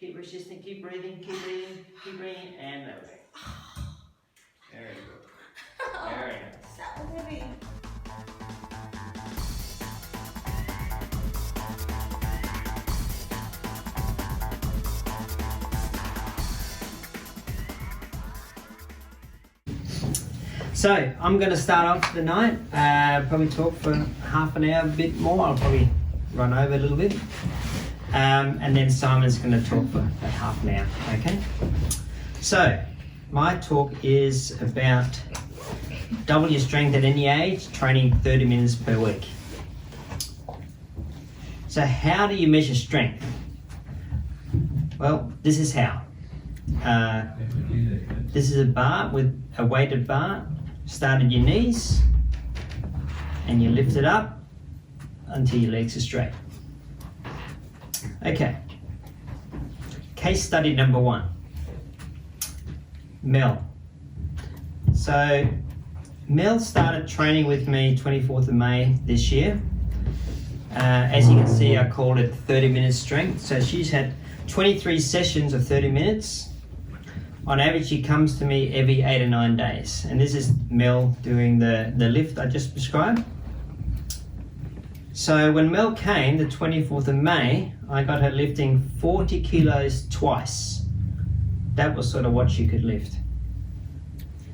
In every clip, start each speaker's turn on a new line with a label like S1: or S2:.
S1: Keep resisting, keep breathing, and there we go. Very good. Very good.
S2: So heavy.
S1: So I'm going to start off the night, probably talk for half an hour, a bit more. I'll probably run over a little bit. And then Simon's going to talk for about half an hour, okay? So my talk is about double your strength at any age, training 30 minutes per week. So how do you measure strength? Well, this is how. This is a bar with a weighted bar. Start at your knees and you lift it up until your legs are straight. Okay. Case study number 1. Mel. So Mel started training with me 24th of May this year. As you can see, I called it 30 minutes strength. So she's had 23 sessions of 30 minutes. On average, she comes to me every 8 or 9 days. And this is Mel doing the lift I just described. So when Mel came, the 24th of May, I got her lifting 40 kilos twice. That was sort of what she could lift.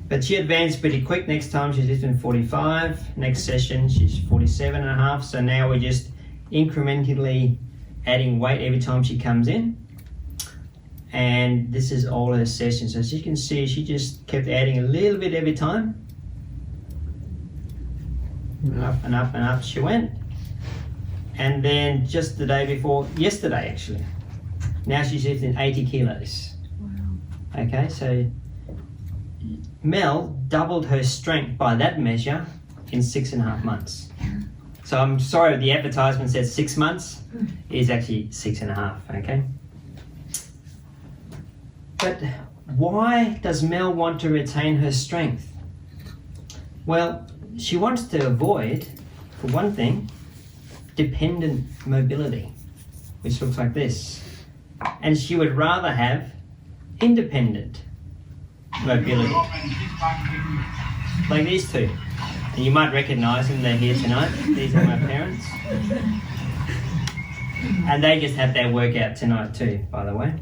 S1: But she advanced pretty quick. Next time she's lifting 45. Next session, she's 47 and a half. So now we're just incrementally adding weight every time she comes in. And this is all her sessions. As you can see, she just kept adding a little bit every time. Up and up and up she went. And then just the day before, yesterday actually, now she's lifting 80 kilos. Wow. Okay, so Mel doubled her strength by that measure in 6.5 months. So I'm sorry, the advertisement says 6 months. It is actually 6.5, okay? But why does Mel want to retain her strength? Well, she wants to avoid, for one thing, dependent mobility, which looks like this. And she would rather have independent mobility, like these two. And you might recognize them, they're here tonight. These are my parents. And they just had their workout tonight too, by the way.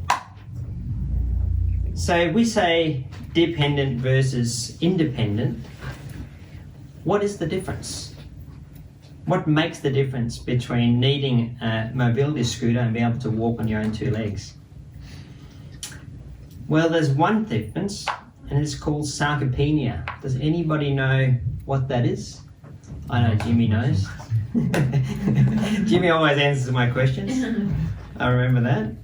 S1: So we say dependent versus independent. What is the difference? What makes the difference between needing a mobility scooter and being able to walk on your own 2 legs? Well, there's one difference, and it's called sarcopenia. Does anybody know what that is? I know Jimmy knows. Jimmy always answers my questions. I remember that.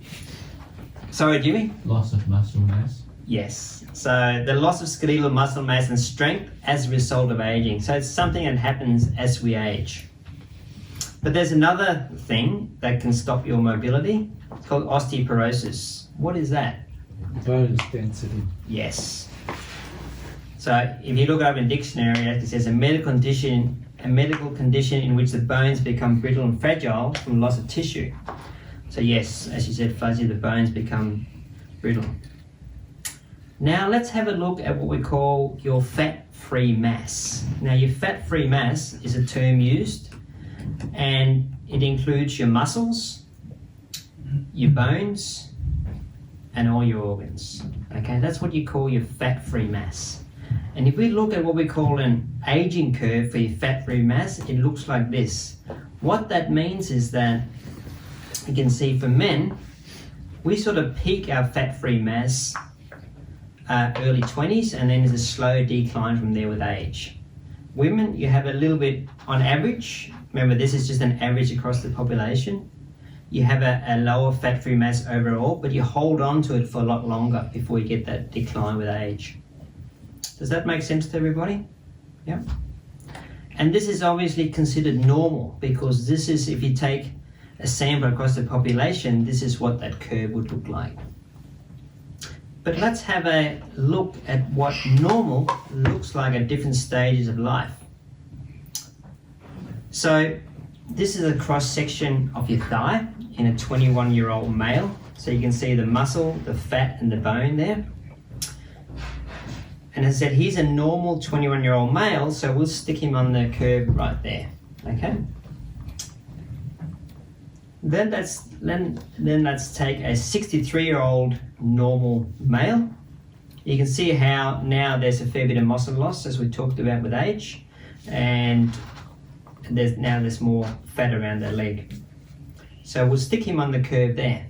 S1: Sorry, Jimmy?
S3: Loss of muscle mass.
S1: Yes. So the loss of skeletal muscle mass and strength as a result of aging. So it's something that happens as we age. But there's another thing that can stop your mobility. It's called osteoporosis. What is that?
S3: Bone density.
S1: Yes. So if you look up in dictionary, it says a medical condition in which the bones become brittle and fragile from loss of tissue. So yes, as you said, Fuzzy, the bones become brittle. Now let's have a look at what we call your fat-free mass. Now your fat-free mass is a term used, and it includes your muscles, your bones, and all your organs. Okay, that's what you call your fat-free mass. And if we look at what we call an aging curve for your fat-free mass, it looks like this. What that means is that you can see for men, we sort of peak our fat-free mass early 20s, and then there's a slow decline from there with age. Women, you have a little bit on average. Remember, this is just an average across the population. You have a lower fat-free mass overall, but you hold on to it for a lot longer before you get that decline with age. Does that make sense to everybody? Yeah. And this is obviously considered normal, because this is, if you take a sample across the population, this is what that curve would look like. But let's have a look at what normal looks like at different stages of life. So this is a cross section of your thigh in a 21-year-old male. So you can see the muscle, the fat and the bone there. And as I said, he's a normal 21-year-old male, so we'll stick him on the curve right there, okay? Then let's take a 63-year-old normal male. You can see how now there's a fair bit of muscle loss, as we talked about with age, and there's more fat around the leg. So we'll stick him on the curve there.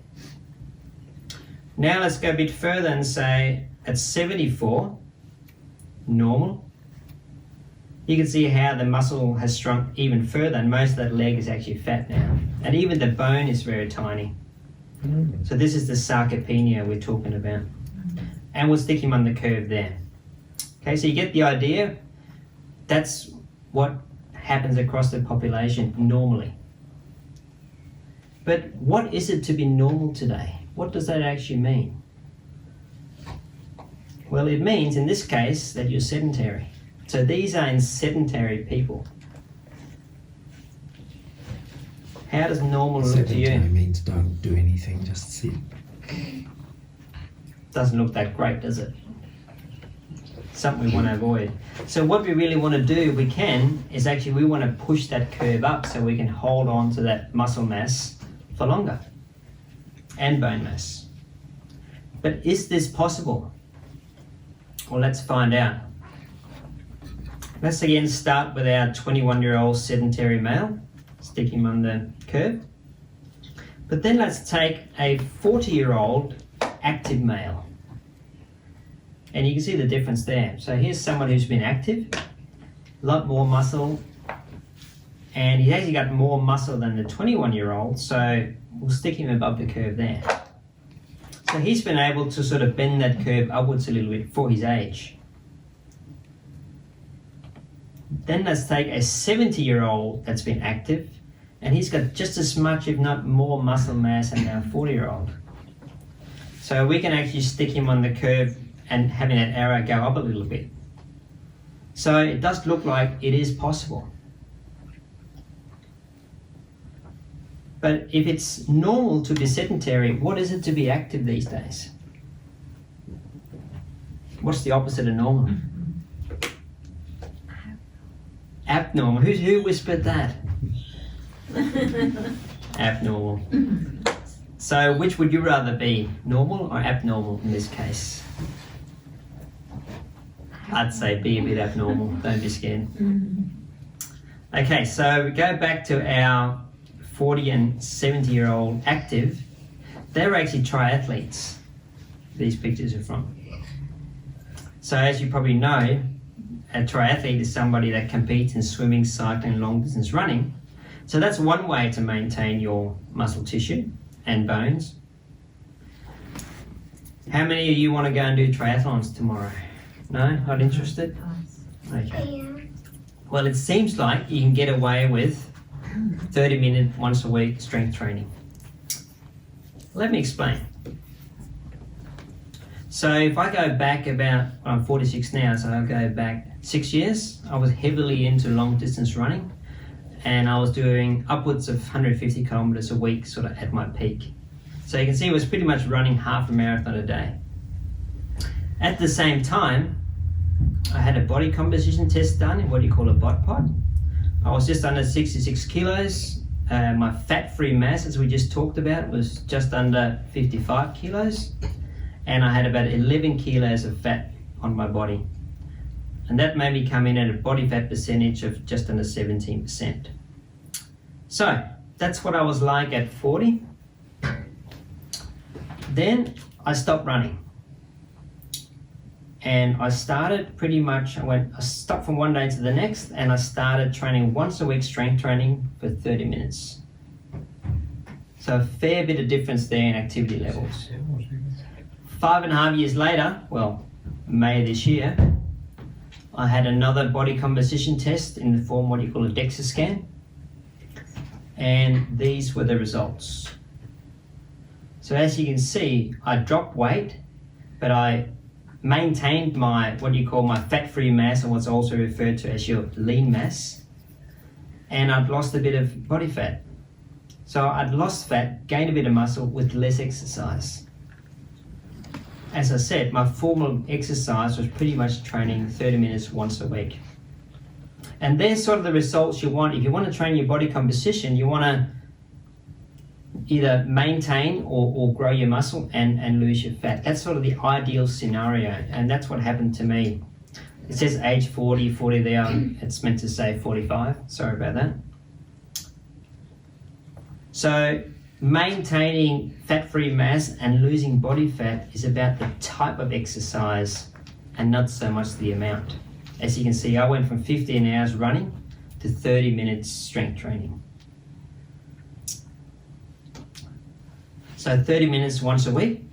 S1: Now let's go a bit further and say at 74, normal. You can see how the muscle has shrunk even further, and most of that leg is actually fat now. And even the bone is very tiny. So this is the sarcopenia we're talking about. And we'll stick him on the curve there. Okay, so you get the idea. That's what happens across the population normally. But what is it to be normal today? What does that actually mean? Well, it means in this case that you're sedentary. So these are sedentary people. How does normal look to
S2: Sedentary
S1: you?
S2: means don't do anything, just sit.
S1: Doesn't look that great, does it? Something we want to avoid. So what we really want to do, if we can, is actually we want to push that curve up so we can hold on to that muscle mass for longer and bone mass. But is this possible? Well, let's find out. Let's again start with our 21-year-old sedentary male. Stick him on the curve. But then let's take a 40-year-old active male. And you can see the difference there. So here's someone who's been active, a lot more muscle, and he's actually got more muscle than the 21-year-old, so we'll stick him above the curve there. So he's been able to sort of bend that curve upwards a little bit for his age. Then let's take a 70-year-old that's been active, and he's got just as much, if not more, muscle mass than our 40-year-old. So we can actually stick him on the curve and having that arrow go up a little bit. So it does look like it is possible. But if it's normal to be sedentary, what is it to be active these days? What's the opposite of normal? Abnormal. Who whispered that? Abnormal. So which would you rather be, normal or abnormal in this case? I'd say be a bit abnormal, don't be scared. Okay, so we go back to our 40 and 70-year-old active. They're actually triathletes, these pictures are from. So as you probably know, a triathlete is somebody that competes in swimming, cycling, long distance running. So that's one way to maintain your muscle tissue and bones. How many of you want to go and do triathlons tomorrow? No? Not interested? Okay.
S4: Yeah.
S1: Well, it seems like you can get away with 30 minutes once a week strength training. Let me explain. So if I go back about, well, I'm 46 now, so I'll go back 6 years. I was heavily into long distance running, and I was doing upwards of 150 kilometers a week sort of at my peak. So you can see it was pretty much running half a marathon a day. At the same time, I had a body composition test done in what you call a BODPOD. I was just under 66 kilos. My fat-free mass, as we just talked about, was just under 55 kilos. And I had about 11 kilos of fat on my body. And that made me come in at a body fat percentage of just under 17%. So that's what I was like at 40. Then I stopped running. And I started pretty much, I stopped from one day to the next, and I started training once a week, strength training for 30 minutes. So a fair bit of difference there in activity levels. 5.5 years later, well, May this year, I had another body composition test in the form of what you call a DEXA scan. And these were the results. So as you can see, I dropped weight, but I maintained my, what you call my fat-free mass, or what's also referred to as your lean mass. And I'd lost a bit of body fat. So I'd lost fat, gained a bit of muscle with less exercise. As I said, my formal exercise was pretty much training 30 minutes once a week. And there's sort of the results you want. If you want to train your body composition, you want to either maintain or grow your muscle and lose your fat. That's sort of the ideal scenario, and that's what happened to me. It says age 40 there, it's meant to say 45, sorry about that. So maintaining fat-free mass and losing body fat is about the type of exercise and not so much the amount. As you can see, I went from 15 hours running to 30 minutes strength training. So 30 minutes once a week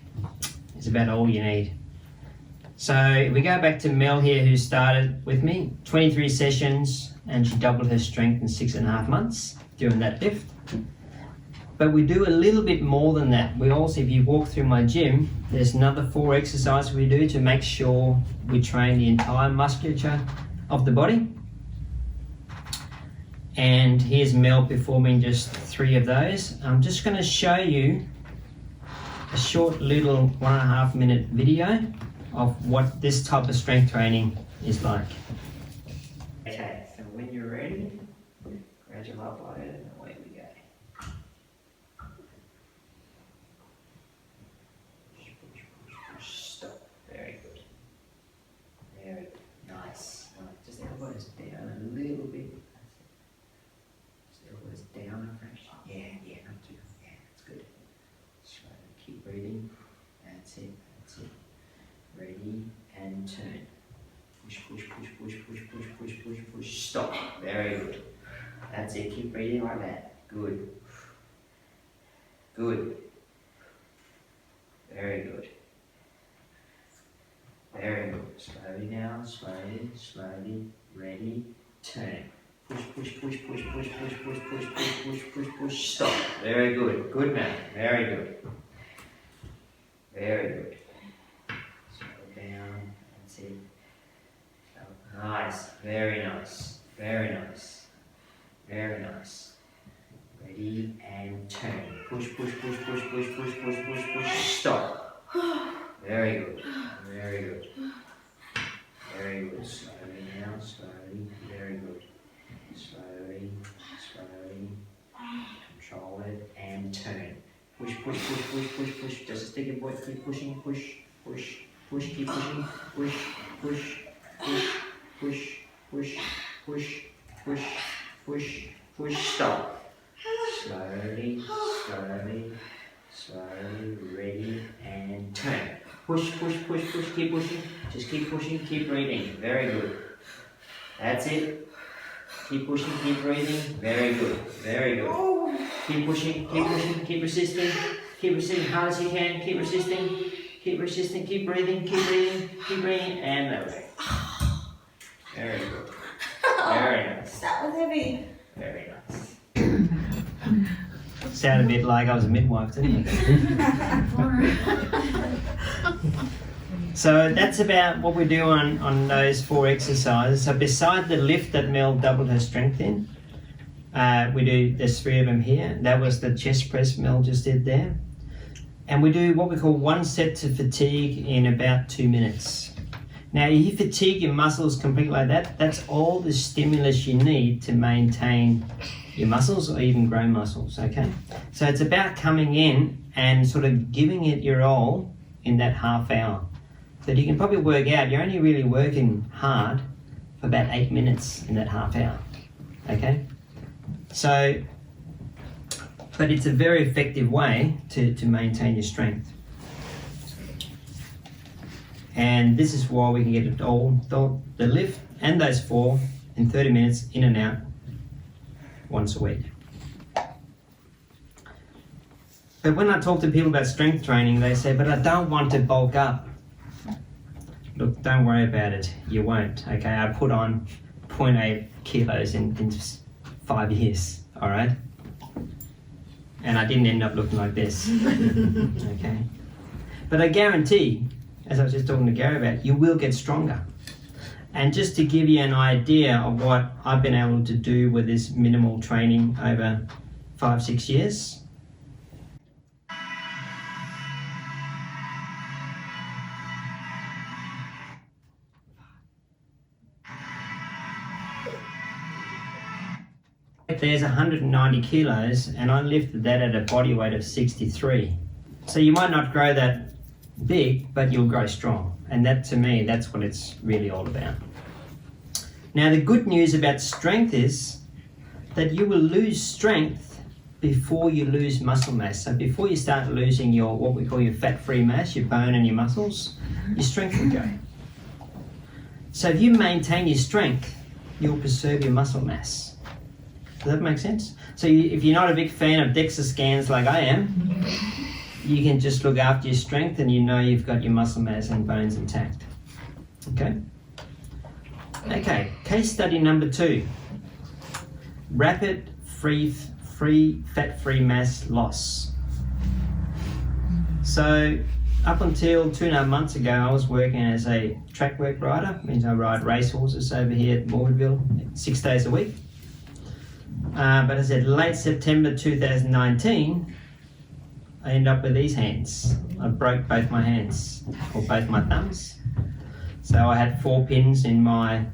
S1: is about all you need. So if we go back to Mel here, who started with me, 23 sessions, and she doubled her strength in 6.5 months during that lift. But we do a little bit more than that. We also, if you walk through my gym, there's another 4 exercises we do to make sure we train the entire musculature of the body. And here's Mel performing just 3 of those. I'm just going to show you a short little 1.5 minute video of what this type of strength training is like. Okay, so when you're ready, grab your lap like it and away we go. Stop. Very good. Very good. Nice. Just elbows down a little bit. Just elbows down a fraction. Yeah, not too. Yeah, that's good. Slowly keep breathing. That's it. Ready and turn. Push. Stop. Very good. That's it. Keep breathing like that. Good. Very good. Slowly now. Slowly. Ready. Turn. Push. Stop. Very good. Good man. Very good. Slow down. That's it. Nice. Very nice. Ready and turn. Push. Stop. Very good. Slowly now. Slowly. Very good. Slowly. Control it and turn. Push. Just a sticky boy. Keep pushing. Push. Keep pushing. Push. Stop. Slowly. Ready and turn. Push. Keep pushing. Just keep pushing. Keep breathing. Very good. That's it. Keep pushing. Keep breathing. Very good. Keep pushing. Keep resisting. Keep resisting hard as you can. Keep resisting. Keep breathing, and that way. Very good. Very nice.
S4: That was heavy.
S1: Very nice. Sounded a bit like I was a midwife, didn't it? So that's about what we do on those 4 exercises. So beside the lift that Mel doubled her strength in, there's 3 of them here. That was the chest press Mel just did there. And we do what we call 1 set to fatigue in about 2 minutes. Now, if you fatigue your muscles completely like that, that's all the stimulus you need to maintain your muscles or even grow muscles, okay? So it's about coming in and sort of giving it your all in that half hour. So you can probably work out, you're only really working hard for about 8 minutes in that half hour, okay? So, but it's a very effective way to maintain your strength. And this is why we can get it all, the lift and those 4 in 30 minutes, in and out, once a week. But when I talk to people about strength training, they say, but I don't want to bulk up. Look, don't worry about it. You won't, okay? I put on 0.8 kilos in 5 years, all right? And I didn't end up looking like this, okay? But I guarantee, as I was just talking to Gary about, you will get stronger. And just to give you an idea of what I've been able to do with this minimal training over 5-6 years. There's 190 kilos and I lifted that at a body weight of 63. So you might not grow that big, but you'll grow strong. And that, to me, that's what it's really all about. Now the good news about strength is that you will lose strength before you lose muscle mass. So before you start losing your, what we call your fat-free mass, your bone and your muscles, your strength will go. So if you maintain your strength, you'll preserve your muscle mass. Does that make sense? So if you're not a big fan of DEXA scans like I am, you can just look after your strength and you know you've got your muscle mass and bones intact. Okay? Okay, case study number 2. Rapid fat-free mass loss. So up until 2.5 months ago, I was working as a track work rider. Means I ride racehorses over here at Morganville 6 days a week. But as I said, late September 2019, I ended up with these hands. I broke both my hands, or both my thumbs. So I had 4 pins in my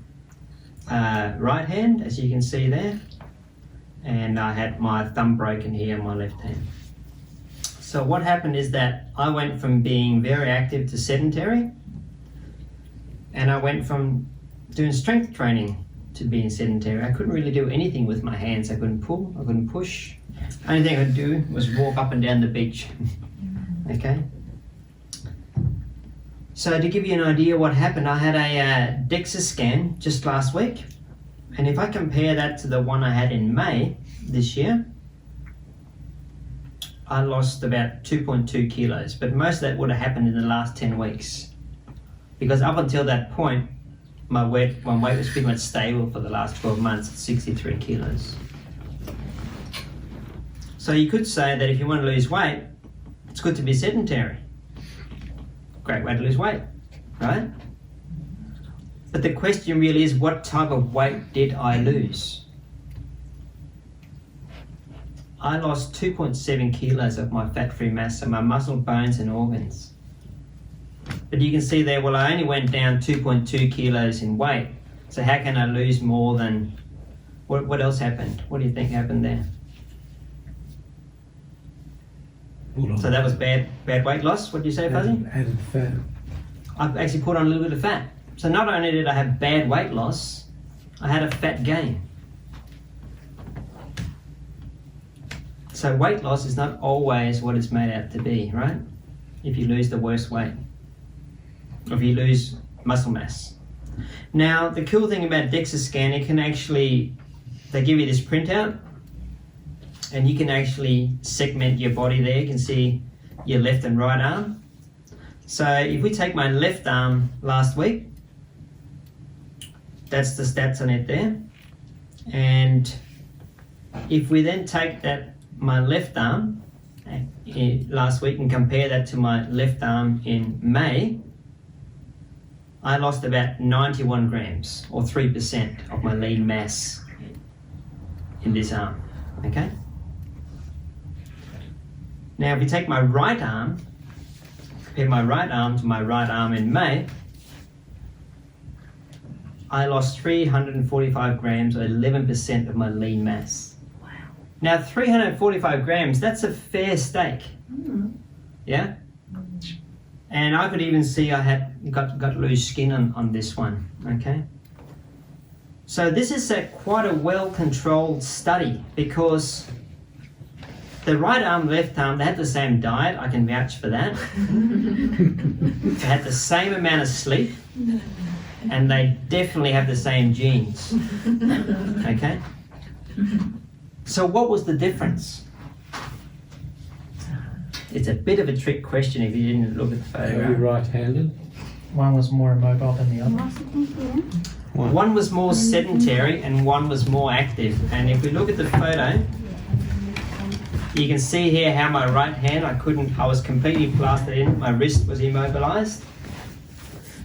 S1: right hand, as you can see there. And I had my thumb broken here on my left hand. So what happened is that I went from being very active to sedentary. And I went from doing strength training to being sedentary. I couldn't really do anything with my hands. I couldn't pull, I couldn't push. Only thing I could do was walk up and down the beach. Okay? So to give you an idea what happened, I had a DEXA scan just last week. And if I compare that to the one I had in May this year, I lost about 2.2 kilos. But most of that would have happened in the last 10 weeks. Because up until that point, my weight was pretty much stable for the last 12 months at 63 kilos. So you could say that if you want to lose weight, it's good to be sedentary. Great way to lose weight, right? But the question really is, what type of weight did I lose? I lost 2.7 kilos of my fat-free mass, so my muscle, bones and organs. But you can see there, well, I only went down 2.2 kilos in weight. So how can I lose more than, what else happened? What do you think happened there? So that was bad weight loss. What did you say, Fuzzy?
S3: Added fat.
S1: I've actually put on a little bit of fat. So not only did I have bad weight loss, I had a fat gain. So weight loss is not always what it's made out to be, right? If you lose the worst weight, or if you lose muscle mass. Now, the cool thing about DEXA scan, it can actually, they give you this printout, and you can actually segment your body there. You can see your left and right arm. So if we take my left arm last week, that's the stats on it there. And if we then take that, my left arm last week, and compare that to my left arm in May, I lost about 91 grams, or 3% of my lean mass in this arm, okay? Now if we take my right arm, compare my right arm to my right arm in May, I lost 345 grams, or 11% of my lean mass.
S4: Wow.
S1: Now 345 grams, that's a fair steak, yeah? And I could even see I had got loose skin on this one, okay? So this is quite a well-controlled study, because the right arm, left arm, they had the same diet, I can vouch for that. They had the same amount of sleep, and they definitely have the same genes, okay? So what was the difference? It's a bit of a trick question if you didn't look at the
S3: Are you
S1: photograph.
S3: right-handed?
S5: One was more immobile than the other.
S1: One was more sedentary and one was more active. And if we look at the photo, you can see here how my right hand, I was completely plastered in, my wrist was immobilized.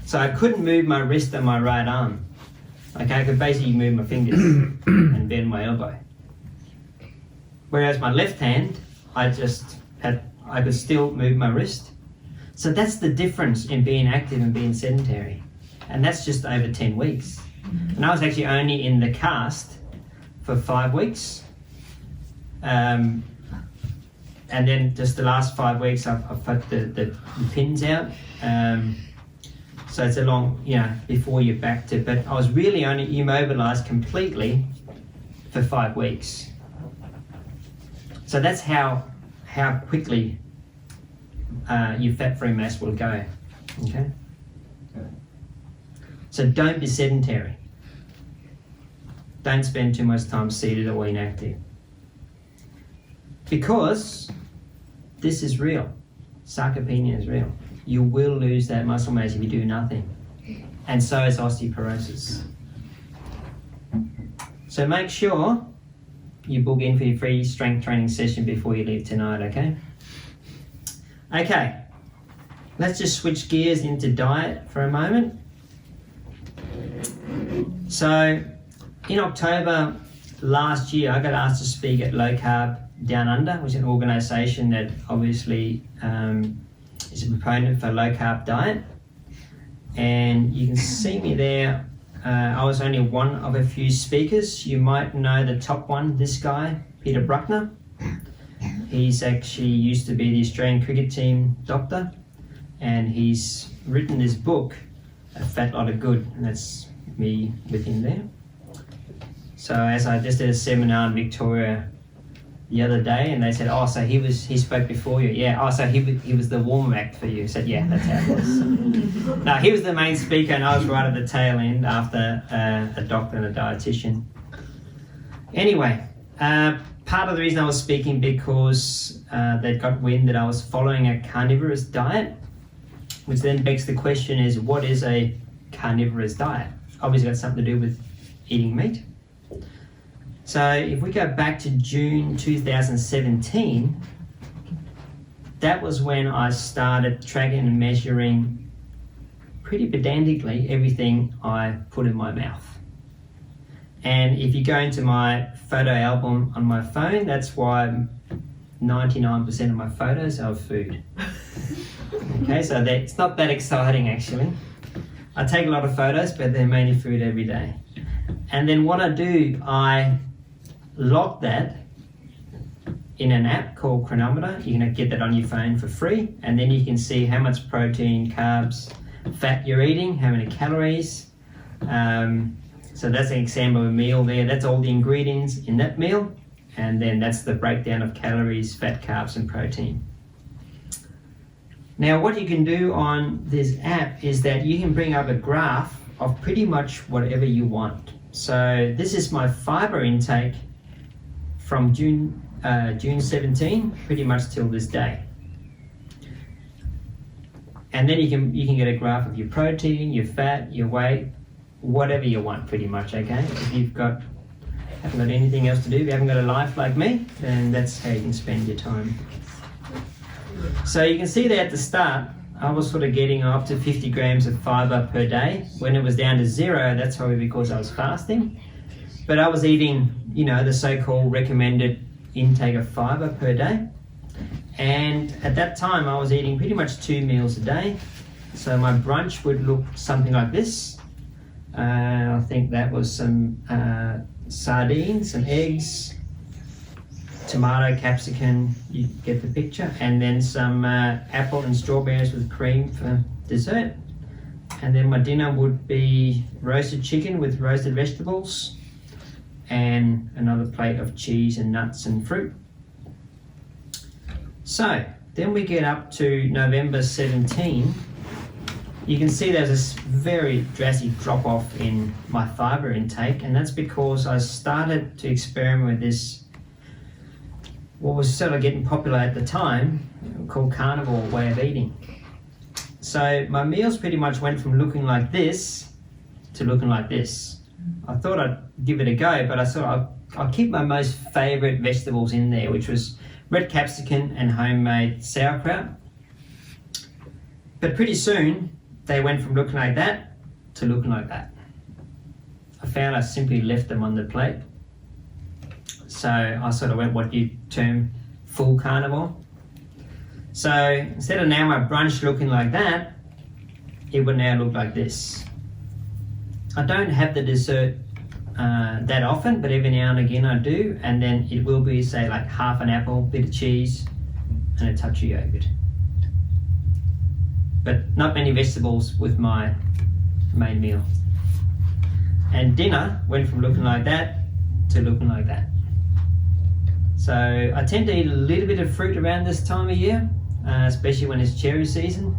S1: So I couldn't move my wrist and my right arm. Okay, I could basically move my fingers and bend my elbow. Whereas my left hand, I could still move my wrist. So that's the difference in being active and being sedentary. And that's just over 10 weeks. And I was actually only in the cast for 5 weeks. And then just the last 5 weeks, I've put the pins out. So it's a long, before you're back to, but I was really only immobilized completely for 5 weeks. So that's how quickly your fat-free mass will go, okay? So don't be sedentary. Don't spend too much time seated or inactive. Because this is real. Sarcopenia is real. You will lose that muscle mass if you do nothing. And so is osteoporosis. So make sure you book in for your free strength training session before you leave tonight, okay? Okay, let's just switch gears into diet for a moment. So, in October last year, I got asked to speak at Low Carb Down Under, which is an organisation that obviously is a proponent for low carb diet. And you can see me there. I was only one of a few speakers. You might know the top one, this guy, Peter Bruckner. He's actually used to be the Australian cricket team doctor, and he's written this book, A Fat Lot of Good, and that's me with him there. So as I just did a seminar in Victoria the other day, and they said, oh, so he spoke before you. Yeah, oh, so he was the warm-up act for you. I said, yeah, that's how it was. No, he was the main speaker, and I was right at the tail end after a doctor and a dietitian. Anyway, part of the reason I was speaking because they'd got wind that I was following a carnivorous diet, which then begs the question is, what is a carnivorous diet? Obviously got something to do with eating meat. So if we go back to June 2017, that was when I started tracking and measuring pretty pedantically everything I put in my mouth. And if you go into my photo album on my phone, that's why 99% of my photos are of food. Okay, so it's not that exciting actually. I take a lot of photos, but they're mainly food every day. And then what I do, I log that in an app called Chronometer. You can get that on your phone for free, and then you can see how much protein, carbs, fat you're eating, how many calories. So that's an example of a meal there. That's all the ingredients in that meal, and then that's the breakdown of calories, fat, carbs, and protein. Now what you can do on this app is that you can bring up a graph of pretty much whatever you want. So this is my fiber intake from June 17, pretty much till this day. And then you can get a graph of your protein, your fat, your weight, whatever you want pretty much, okay? If you've haven't got anything else to do, if you haven't got a life like me, then that's how you can spend your time. So you can see there at the start, I was sort of getting up to 50 grams of fiber per day. When it was down to 0, that's probably because I was fasting. But I was eating, the so-called recommended intake of fiber per day. And at that time, I was eating pretty much 2 meals a day. So my brunch would look something like this. I think that was some sardines, some eggs, tomato, capsicum, you get the picture, and then some apple and strawberries with cream for dessert. And then my dinner would be roasted chicken with roasted vegetables and another plate of cheese and nuts and fruit. So then we get up to November 17. You can see there's this very drastic drop off in my fiber intake, and that's because I started to experiment with this, what was sort of getting popular at the time, called carnivore way of eating. So my meals pretty much went from looking like this to looking like this. I thought I'd give it a go, but I thought I'll keep my most favourite vegetables in there, which was red capsicum and homemade sauerkraut. But pretty soon, they went from looking like that to looking like that. I found I simply left them on the plate. So I sort of went what you term full carnivore. So instead of now my brunch looking like that, it would now look like this. I don't have the dessert that often, but every now and again I do, and then it will be, say, like half an apple, bit of cheese, and a touch of yogurt. But not many vegetables with my main meal. And dinner went from looking like that to looking like that. So I tend to eat a little bit of fruit around this time of year, especially when it's cherry season,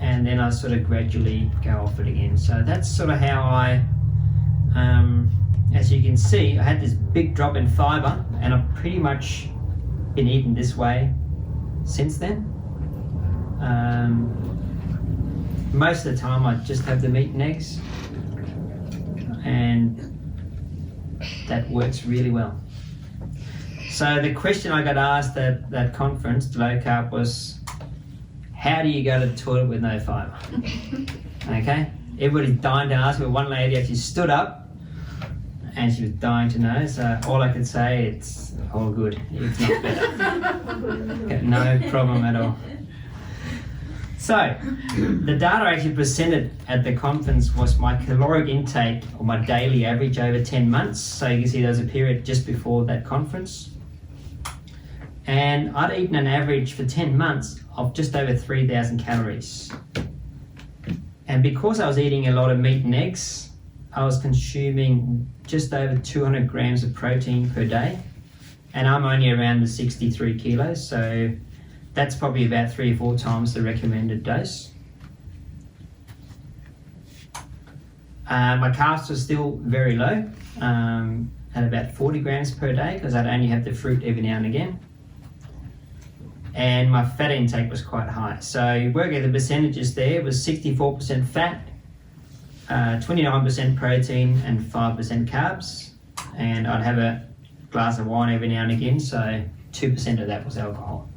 S1: and then I sort of gradually go off it again. So that's sort of how I, as you can see, I had this big drop in fibre, and I've pretty much been eating this way since then. Most of the time I just have the meat and eggs, and that works really well. So the question I got asked at that conference, the low carb, was, how do you go to the toilet with no fibre? Okay, everybody's dying to ask, but one lady actually stood up and she was dying to know, so all I could say, it's all good, it's not better. Okay, no problem at all. So, the data I actually presented at the conference was my caloric intake, or my daily average over 10 months. So you can see there was a period just before that conference. And I'd eaten an average for 10 months of just over 3,000 calories. And because I was eating a lot of meat and eggs, I was consuming just over 200 grams of protein per day. And I'm only around the 63 kilos, so that's probably about 3 or 4 times the recommended dose. My carbs were still very low, at about 40 grams per day, because I'd only have the fruit every now and again. And my fat intake was quite high. So you work out the percentages there, it was 64% fat, 29% protein, and 5% carbs. And I'd have a glass of wine every now and again, so 2% of that was alcohol.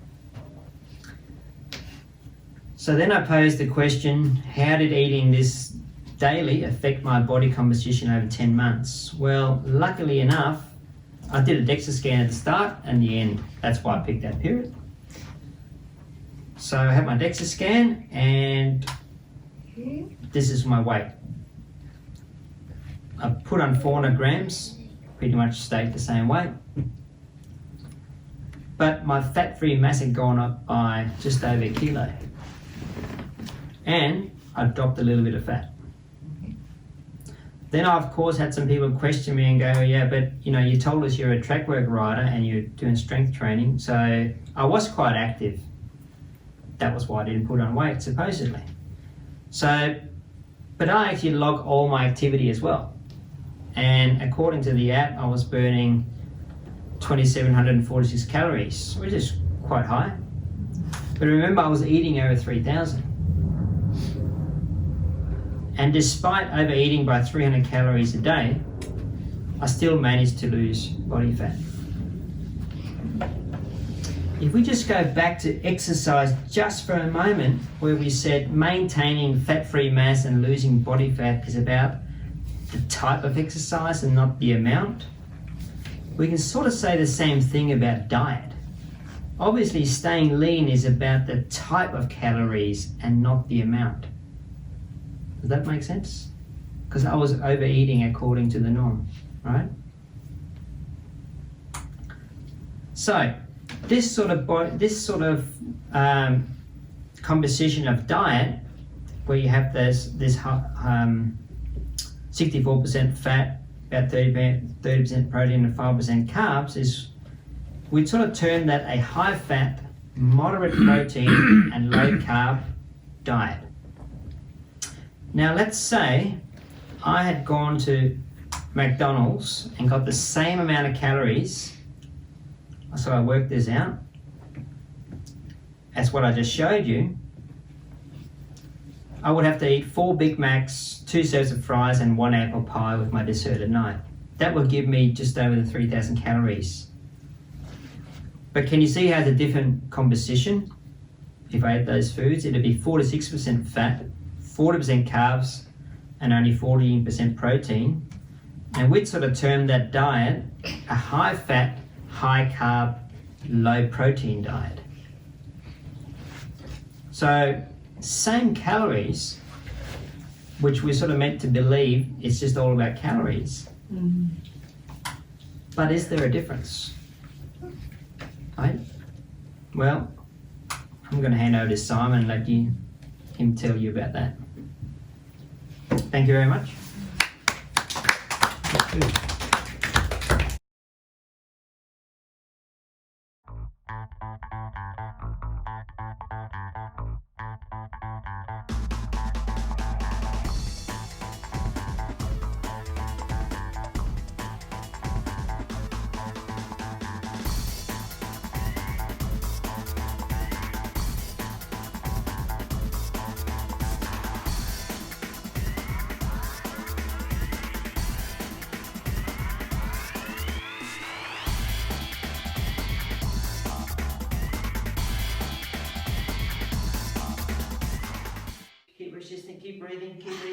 S1: So then I posed the question, how did eating this daily affect my body composition over 10 months? Well, luckily enough, I did a DEXA scan at the start and the end. That's why I picked that period. So I had my DEXA scan, and this is my weight. I put on 400 grams, pretty much stayed the same weight. But my fat-free mass had gone up by just over a kilo. And I dropped a little bit of fat. Then I, of course, had some people question me and go, yeah, but you told us you're a track work rider and you're doing strength training. So I was quite active. That was why I didn't put on weight, supposedly. So, but I actually log all my activity as well. And according to the app, I was burning 2,746 calories, which is quite high. But remember, I was eating over 3,000. And despite overeating by 300 calories a day, I still managed to lose body fat. If we just go back to exercise just for a moment, where we said maintaining fat-free mass and losing body fat is about the type of exercise and not the amount, we can sort of say the same thing about diet. Obviously, staying lean is about the type of calories and not the amount. Does that make sense? Because I was overeating according to the norm, right? So, this sort of composition of diet, where you have this 64% fat, about 30% protein, and 5% carbs, is we'd sort of term that a high fat, moderate protein, and low carb diet. Now let's say I had gone to McDonald's and got the same amount of calories, so I worked this out, as what I just showed you. I would have to eat 4 Big Macs, 2 serves of fries, and 1 apple pie with my dessert at night. That would give me just over the 3,000 calories. But can you see how the different composition? If I ate those foods, it'd be 46% fat, 40% carbs, and only 14% protein. And we'd sort of term that diet a high fat, high carb, low protein diet. So, same calories, which we're sort of meant to believe it's just all about calories. But is there a difference? Right? Well, I'm going to hand over to Simon and let him tell you about that. Thank you very much. Keep resisting, keep breathing, keep breathing.